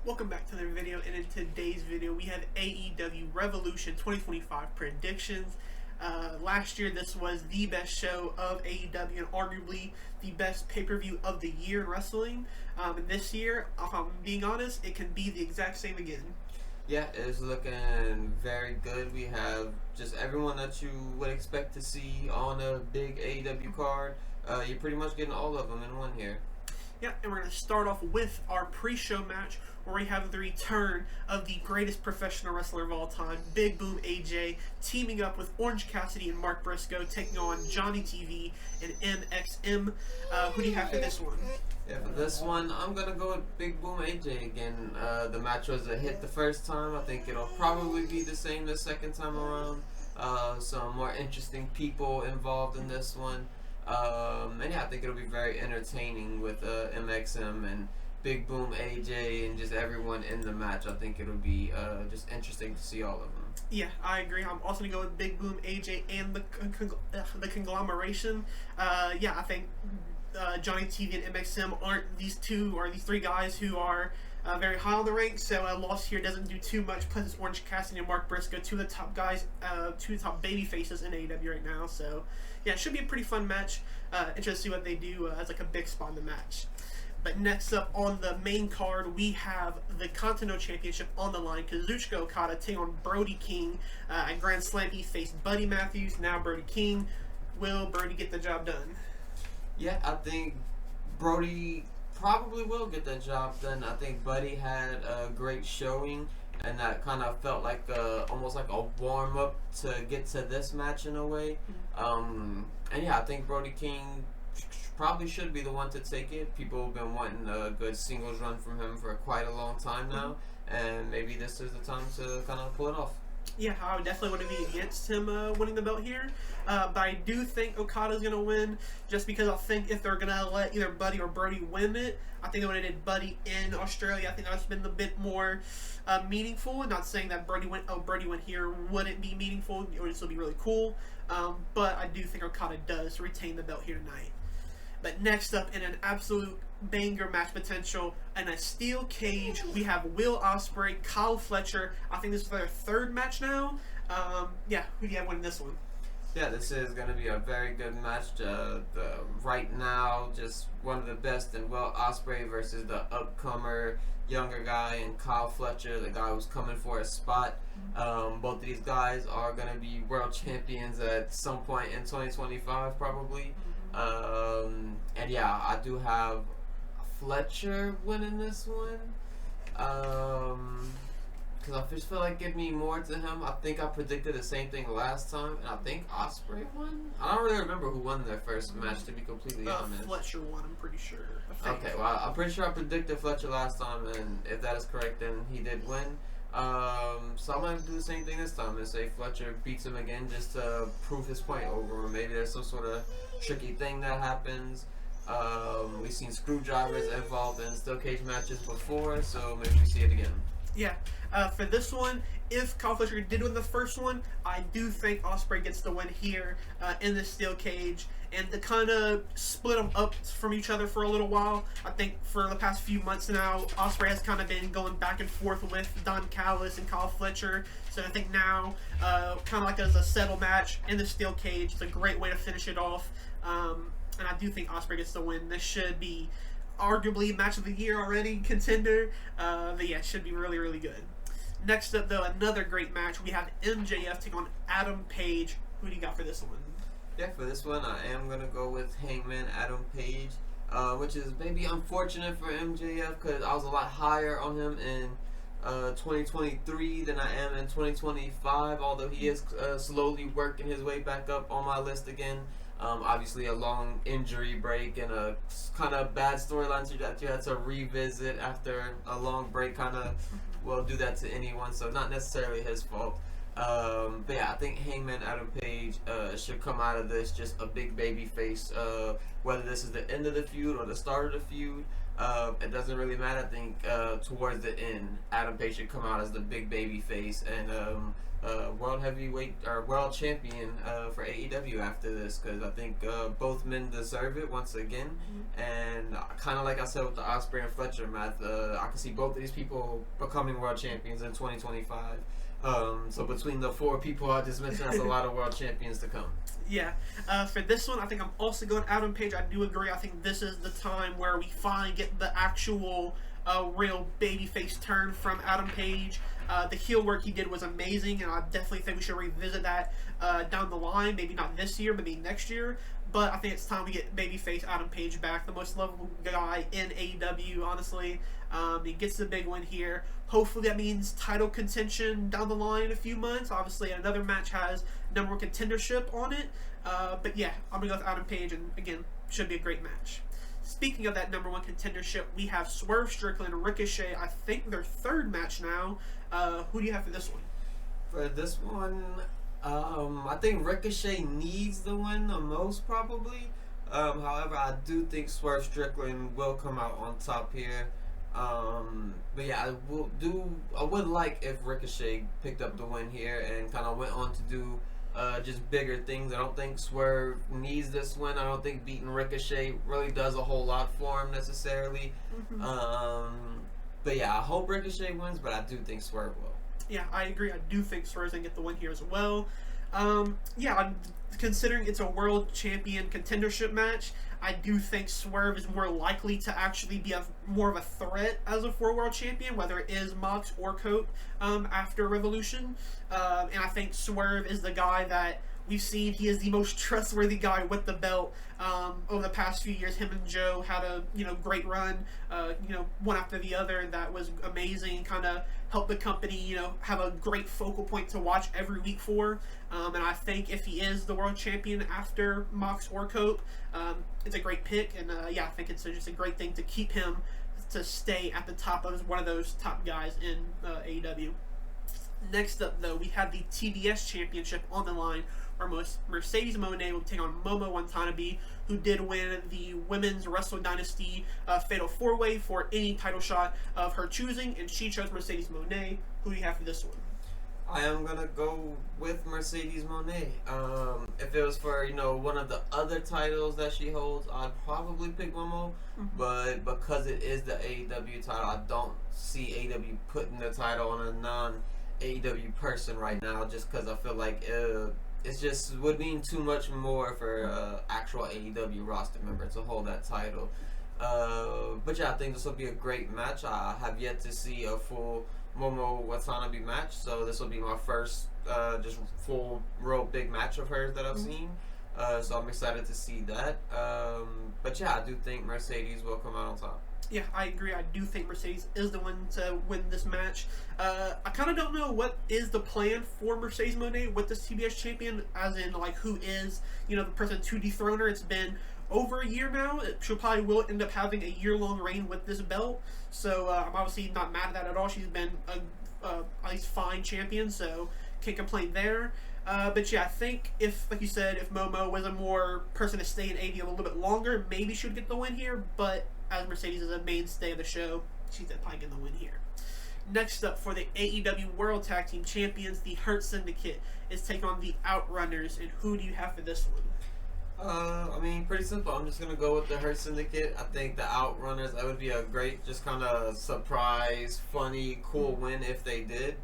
Welcome back to another video, and in today's video we have AEW Revolution 2025 predictions. Last year this was the best show of AEW and arguably the best pay-per-view of the year in wrestling. And this year, if I'm being honest, it can be the exact same again. Yeah, it's looking very good. We have just everyone that you would expect to see on a big AEW card. You're pretty much getting all of them in one here. Yeah, and we're going to start off with our pre-show match where we have the return of the greatest professional wrestler of all time, Big Boom AJ, teaming up with Orange Cassidy and Mark Briscoe, taking on Johnny TV and MXM. Who do you have for this one? Yeah, for this one, I'm going to go with Big Boom AJ again. The match was a hit the first time. I think it'll probably be the same the second time around. Some more interesting people involved in this one. And yeah, I think it'll be very entertaining with MXM and Big Boom AJ and just everyone in the match. I think it'll be just interesting to see all of them. Yeah, I agree. I'm also going to go with Big Boom AJ and the conglomeration. Yeah, I think Johnny TV and MXM aren't these three guys who are very high on the ranks, so a loss here doesn't do too much. Plus, it's Orange Cassidy and Mark Briscoe, two of the top guys, two of the top baby faces in AEW right now. So, yeah, it should be a pretty fun match. Interested to see what they do as like a big spot in the match. But next up on the main card, we have the Continental Championship on the line. Kazuchika Okada taking on Brody King. At Grand Slam, he faced Buddy Matthews, now Brody King. Will Brody get the job done? Yeah, I think Brody probably will get the job done. I think Buddy had a great showing, and that kind of felt like almost like a warm-up to get to this match in a way. And yeah, I think Brody King probably should be the one to take it. People have been wanting a good singles run from him for quite a long time now, and maybe this is the time to kind of pull it off. Yeah, I would definitely want to be against him winning the belt here. But I do think Okada's going to win, just because I think if they're going to let either Buddy or Brody win it, I think they would have did Buddy in Australia. I think that's been a bit more meaningful. And not saying that Brody went here wouldn't be meaningful. It would still be really cool. But I do think Okada does retain the belt here tonight. But next up, in an absolute banger match potential, in a steel cage, we have Will Ospreay, Kyle Fletcher. I think this is their third match now. Yeah, who do you have winning this one? Yeah, this is going to be a very good match. Right now, just one of the best in Will Ospreay versus the upcomer younger guy and Kyle Fletcher, the guy who's coming for a spot. Both of these guys are going to be world champions at some point in 2025, probably. And yeah, I do have Fletcher winning this one. Because I just feel like giving me more to him. I think I predicted the same thing last time, and I think Ospreay won. I don't really remember who won their first match, to be completely honest. Fletcher won, I'm pretty sure. Okay, well, I'm pretty sure I predicted Fletcher last time, and if that is correct, then he did win. So I'm going to do the same thing this time and say Fletcher beats him again just to prove his point over him. Maybe there's some sort of tricky thing that happens. We've seen screwdrivers involved in steel cage matches before, so maybe we see it again. Yeah, for this one, if Kyle Fletcher did win the first one, I do think Ospreay gets the win here in the steel cage. And to kind of split them up from each other for a little while, I think for the past few months now, Ospreay has kind of been going back and forth with Don Callis and Kyle Fletcher. So I think now, kind of like as a settle match in the steel cage, it's a great way to finish it off. And I do think Ospreay gets the win. This should be arguably match of the year already, contender. But yeah, it should be really, really good. Next up, though, another great match. We have MJF take on Adam Page. Who do you got for this one? Yeah, for this one, I am going to go with Hangman Adam Page, which is maybe unfortunate for MJF because I was a lot higher on him in 2023 than I am in 2025, although he is slowly working his way back up on my list again. Obviously, a long injury break and a kind of bad storyline that you had to revisit after a long break kind of will do that to anyone, so not necessarily his fault. But yeah, I think Hangman Adam Page should come out of this just a big baby face. Whether this is the end of the feud or the start of the feud, It doesn't really matter. I think towards the end, Adam Page should come out as the big baby face and world heavyweight or world champion for AEW after this, because I think both men deserve it once again. And kind of like I said with the Ospreay and Fletcher match, I can see both of these people becoming world champions in 2025. So between the four people I just mentioned, that's a lot of world champions to come. Yeah. For this one, I think I'm also going Adam Page. I do agree. I think this is the time where we finally get the actual real babyface turn from Adam Page. The heel work he did was amazing, and I definitely think we should revisit that down the line. Maybe not this year, maybe next year. But I think it's time we get babyface Adam Page back, the most lovable guy in AEW, honestly. He gets the big win here. Hopefully that means title contention down the line in a few months. Obviously, another match has number one contendership on it. But yeah, I'm going to go with Adam Page, and again, should be a great match. Speaking of that number one contendership, we have Swerve Strickland and Ricochet. I think their third match now. Who do you have for this one? For this one, I think Ricochet needs the win the most, probably. However, I do think Swerve Strickland will come out on top here. But yeah, I would like if Ricochet picked up the win here and kind of went on to do just bigger things. I don't think Swerve needs this win. I don't think beating Ricochet really does a whole lot for him necessarily. But yeah, I hope Ricochet wins, but I do think Swerve will. Yeah, I agree. I do think Swerve's going to get the win here as well. Considering it's a world champion contendership match, I do think Swerve is more likely to actually be more of a threat as a world champion, whether it is Mox or Cope after Revolution. And I think Swerve is the guy that we've seen. He is the most trustworthy guy with the belt over the past few years. Him and Joe had a great run, one after the other. That was amazing. Kind of helped the company, have a great focal point to watch every week for. And I think if he is the world champion after Mox or Cope, it's a great pick. And I think it's just a great thing to keep him to stay at the top of one of those top guys in AEW. Next up, though, we have the TBS Championship on the line, where Mercedes Moné will take on Momo Watanabe, who did win the Women's Wrestle Dynasty Fatal 4-Way for any title shot of her choosing, and she chose Mercedes Moné. Who do you have for this one? I am going to go with Mercedes Moné. If it was for, one of the other titles that she holds, I'd probably pick Momo. But because it is the AEW title, I don't see AEW putting the title on a non-AEW person right now, just because I feel like it's just would mean too much more for actual AEW roster member to hold that title. But yeah, I think this will be a great match. I have yet to see a full Momo Watanabe match, so this will be my first just full real big match of hers that I've seen. So I'm excited to see that. But yeah, I do think Mercedes will come out on top. Yeah, I agree. I do think Mercedes is the one to win this match. I kind of don't know what is the plan for Mercedes Moné with this TBS champion, as in, who is, the person to dethrone her. It's been over a year now. She probably will end up having a year-long reign with this belt. So I'm obviously not mad at that at all. She's been a at least fine champion, so can't complain there. But yeah, I think if, like you said, if Momo was a more person to stay in AEW a little bit longer, maybe she would get the win here. But as Mercedes is a mainstay of the show, she's probably getting the win here. Next up, for the AEW World Tag Team Champions, the Hurt Syndicate is taking on the Outrunners. And who do you have for this one? Pretty simple. I'm just going to go with the Hurt Syndicate. I think the Outrunners, that would be a great, just kind of surprise, funny, cool win if they did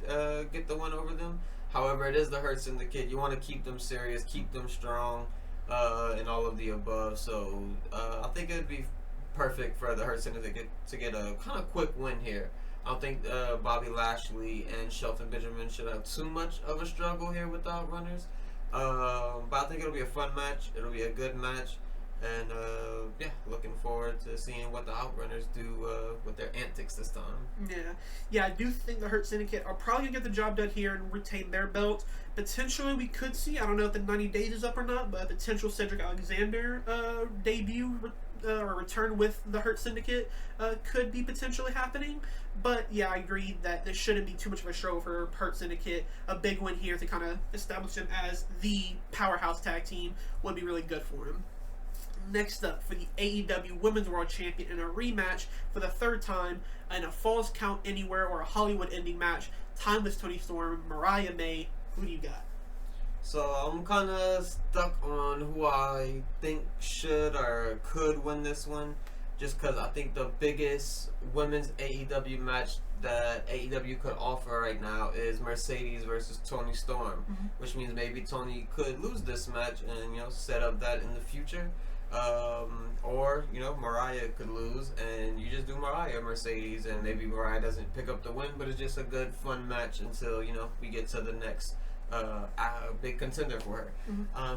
get the win over them. However, it is the Hurt Syndicate. You want to keep them serious, keep them strong, and all of the above. So I think it would be perfect for the Hurt Syndicate to get a kind of quick win here. I don't think Bobby Lashley and Shelton Benjamin should have too much of a struggle here with the Outrunners. But I think it'll be a fun match. It'll be a good match. And looking forward to seeing what the Outrunners do with their antics this time. Yeah, I do think the Hurt Syndicate are probably going to get the job done here and retain their belt. Potentially we could see, I don't know if the 90 days is up or not, but a potential Cedric Alexander debut or return with the Hurt Syndicate could be potentially happening. But yeah, I agree that this shouldn't be too much of a show for Hurt Syndicate. A big win here to kind of establish them as the powerhouse tag team would be really good for him. Next up, for the AEW Women's World Champion in a rematch for the third time in a Falls Count Anywhere or a Hollywood ending match, Timeless Tony Storm, Mariah May. Who do you got? So I'm kind of stuck on who I think should or could win this one, just because I think the biggest women's AEW match that AEW could offer right now is Mercedes versus Tony Storm, which means maybe Tony could lose this match and set up that in the future. Or Mariah could lose and you just do Mariah Mercedes, and maybe Mariah doesn't pick up the win, but it's just a good fun match until we get to the next big contender for her.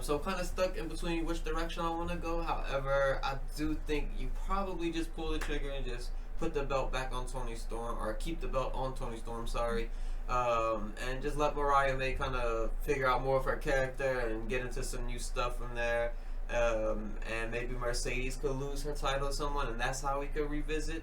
So I'm kind of stuck in between which direction I want to go. However, I do think you probably just pull the trigger and just put the belt back on Tony Storm, or keep the belt on Tony Storm, sorry, and just let Mariah May kind of figure out more of her character and get into some new stuff from there. And maybe Mercedes could lose her title to someone, and that's how we could revisit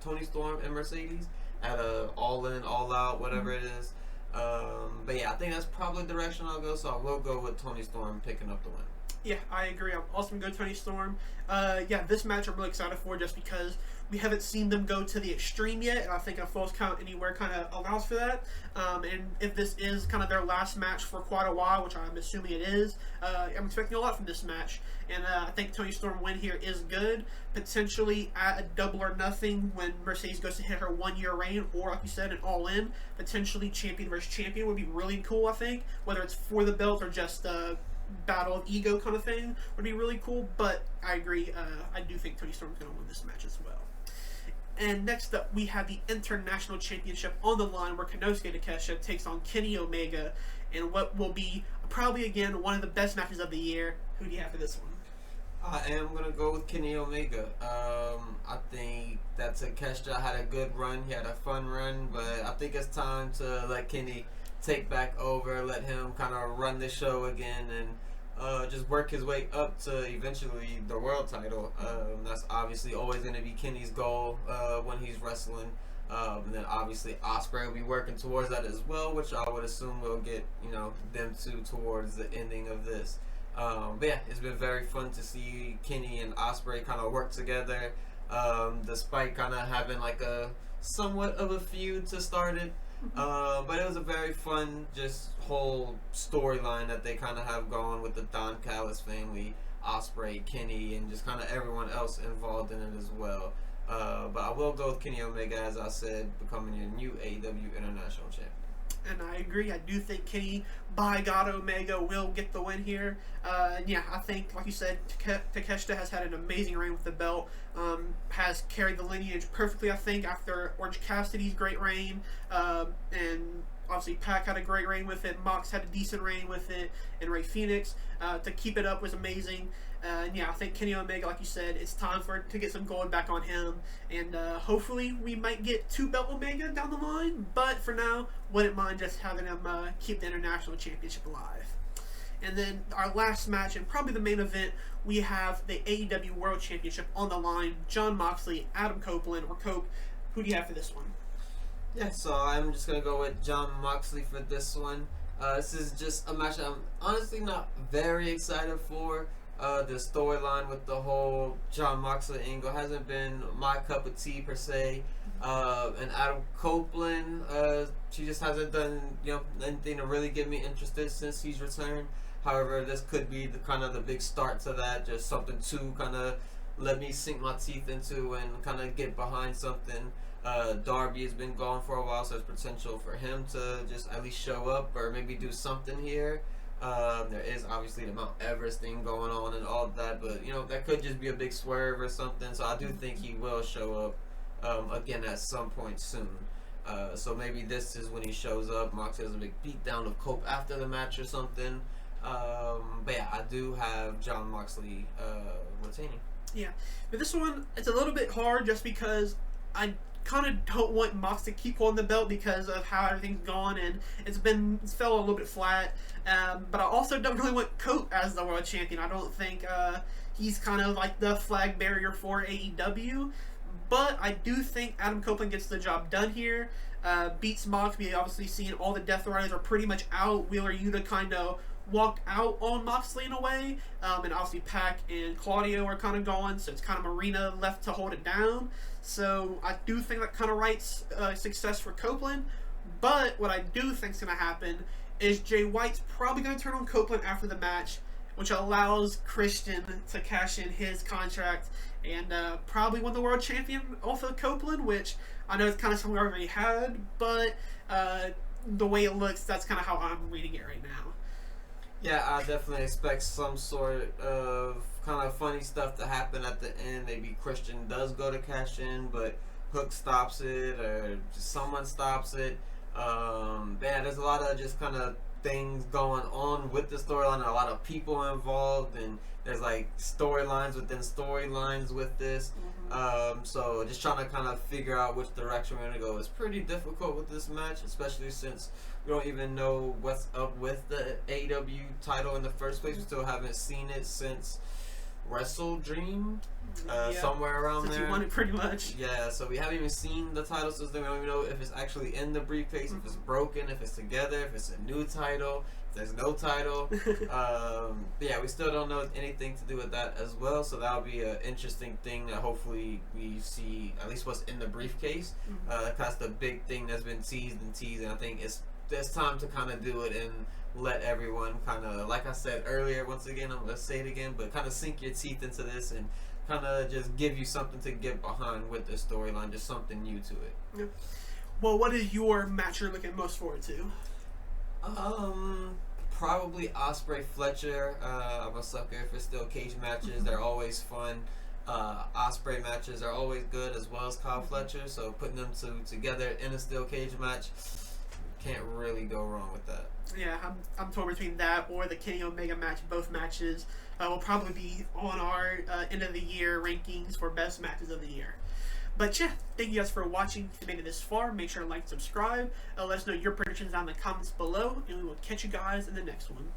Tony Storm and Mercedes at a all in, all out, whatever it is. But yeah, I think that's probably the direction I'll go, so I will go with Tony Storm picking up the win. Yeah, I agree. I'm also going to go Tony Storm. Yeah, this match I'm really excited for just because we haven't seen them go to the extreme yet, and I think a Falls Count Anywhere kind of allows for that. And if this is kind of their last match for quite a while, which I'm assuming it is, I'm expecting a lot from this match. And I think Tony Storm win here is good. Potentially at a double or nothing when Mercedes goes to hit her 1 year reign, or like you said, an all-in, potentially champion versus champion would be really cool, I think. Whether it's for the belt or just battle of ego kind of thing would be really cool. But I agree, I do think Tony Storm's going to win this match as well. And next up, we have the International Championship on the line, where Konosuke Takeshita takes on Kenny Omega in what will be probably, again, one of the best matches of the year. Who do you have for this one? I am going to go with Kenny Omega. I think that Takeshita had a good run. He had a fun run, but I think it's time to let Kenny take back over, let him kind of run the show again, and just work his way up to eventually the world title. That's obviously always going to be Kenny's goal when he's wrestling. And then obviously Ospreay will be working towards that as well, which I would assume will get them two towards the ending of this. But yeah, it's been very fun to see Kenny and Ospreay kind of work together, despite kind of having like a somewhat of a feud to start it. But it was a very fun, just whole storyline that they kind of have going with the Don Callis family, Ospreay, Kenny, and just kind of everyone else involved in it as well. But I will go with Kenny Omega, as I said, becoming your new AEW International Champion. And I agree. I do think Kenny, by God, Omega will get the win here. Yeah, I think, like you said, Takeshita has had an amazing reign with the belt. Has carried the lineage perfectly, I think, after Orange Cassidy's great reign. And obviously Pac had a great reign with it. Mox had a decent reign with it. And Rey Fenix. To keep it up was amazing. And yeah, I think Kenny Omega, like you said, it's time to get some gold back on him. And hopefully we might get 2 belt Omega down the line. But for now, wouldn't mind just having him keep the International Championship alive. And then our last match, and probably the main event, we have the AEW World Championship on the line. Jon Moxley, Adam Copeland, or Cope. Who do you have for this one? Yeah, so I'm just going to go with Jon Moxley for this one. This is just a match I'm honestly not very excited for. The storyline with the whole Jon Moxley angle hasn't been my cup of tea per se. And Adam Copeland, she just hasn't done anything to really get me interested since he's returned. However, this could be the kind of the big start to that, just something to kind of let me sink my teeth into and kind of get behind something. Darby has been gone for a while, so there's potential for him to just at least show up or maybe do something here. There is obviously the Mount Everest thing going on and all of that, but that could just be a big swerve or something. So I do think he will show up again at some point soon. So maybe this is when he shows up. Moxley has a big beatdown of Cope after the match or something. But yeah, I do have Jon Moxley retaining. Yeah, but this one, it's a little bit hard just because I kind of don't want Mox to keep holding the belt because of how everything's gone, and it's fell a little bit flat. But I also don't really want Cope as the world champion. I don't think he's kind of like the flag barrier for AEW. But I do think Adam Copeland gets the job done here. Beats Mox. We obviously seen all the Death Riders are pretty much out. Wheeler Yuta kind of walked out on Moxley in a way, and obviously Pac and Claudio are kind of gone, so it's kind of Marina left to hold it down. So I do think that kind of writes success for Copeland. But what I do think is going to happen is Jay White's probably going to turn on Copeland after the match, which allows Christian to cash in his contract and probably win the world champion off of Copeland, which I know it's kind of something I already had, but the way it looks, that's kind of how I'm reading it right now. Yeah, I definitely expect some sort of kind of funny stuff to happen at the end. Maybe Christian does go to cash in, but Hook stops it, or just someone stops it. Yeah, there's a lot of just kind of things going on with the storyline, a lot of people involved, and there's like storylines within storylines with this. So just trying to kind of figure out which direction we're gonna go. It's pretty difficult with this match, especially since we don't even know what's up with the AEW title in the first place. We still haven't seen it since Wrestle Dream, somewhere around since there. You won it pretty much. Yeah, so we haven't even seen the title system. We don't even know if it's actually in the briefcase, if it's broken, if it's together, if it's a new title, if there's no title. Yeah, we still don't know anything to do with that as well. So that'll be an interesting thing that hopefully we see at least what's in the briefcase. That's the big thing that's been teased, and I think it's time to kind of do it and let everyone kind of, like I said earlier, once again, I'm going to say it again, but kind of sink your teeth into this and kind of just give you something to get behind with the storyline, just something new to it. Yeah. Well, what is your match you're looking most forward to? Probably Ospreay Fletcher. I'm a sucker for steel cage matches. They're always fun. Ospreay matches are always good, as well as Kyle Fletcher, so putting them together in a steel cage match, can't really go wrong with that. Yeah, I'm torn between that or the Kenny Omega match. Both matches will probably be on our end of the year rankings for best matches of the year. But yeah, thank you guys for watching. If you made it this far, make sure to like and subscribe. Let us know your predictions down in the comments below, and we will catch you guys in the next one.